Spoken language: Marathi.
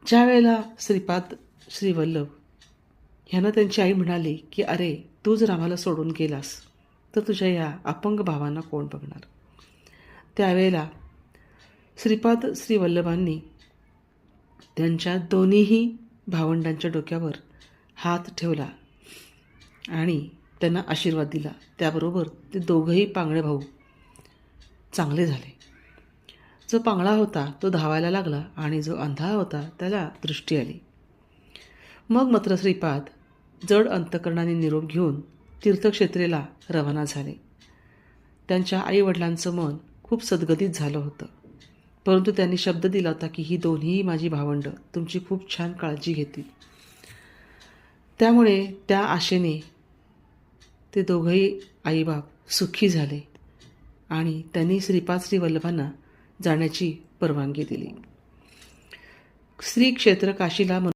ज्या वेळेला श्रीपाद श्रीवल्लभ ह्यांना त्यांची आई म्हणाली की अरे तू जर आम्हाला सोडून गेलास तर तुझ्या या अपंग भावांना कोण बघणार. त्यावेळेला श्रीपाद श्रीवल्लभांनी त्यांच्या दोन्हीही भावंडांच्या डोक्यावर हात ठेवला आणि त्यांना आशीर्वाद दिला. त्याबरोबर ते दोघंही पांगळे भाऊ चांगले झाले. जो पांगळा होता तो धावायला लागला आणि जो अंधा होता त्याला दृष्टी आली. मग मात्र श्रीपाद जड अंतकरणाने निरोप घेऊन तीर्थक्षेत्रेला रवाना झाले. त्यांच्या आईवडिलांचं मन खूप सद्गदित झालं होतं, परंतु त्यांनी शब्द दिला होता की ही दोन्हीही माझी भावंडं तुमची खूप छान काळजी घेतील. त्यामुळे त्या आशेने ते दोघंही आईबाप सुखी झाले आणि त्यांनी श्रीपाद श्रीवल्लभांना जाण्याची परवानगी दिली. श्री क्षेत्र काशीला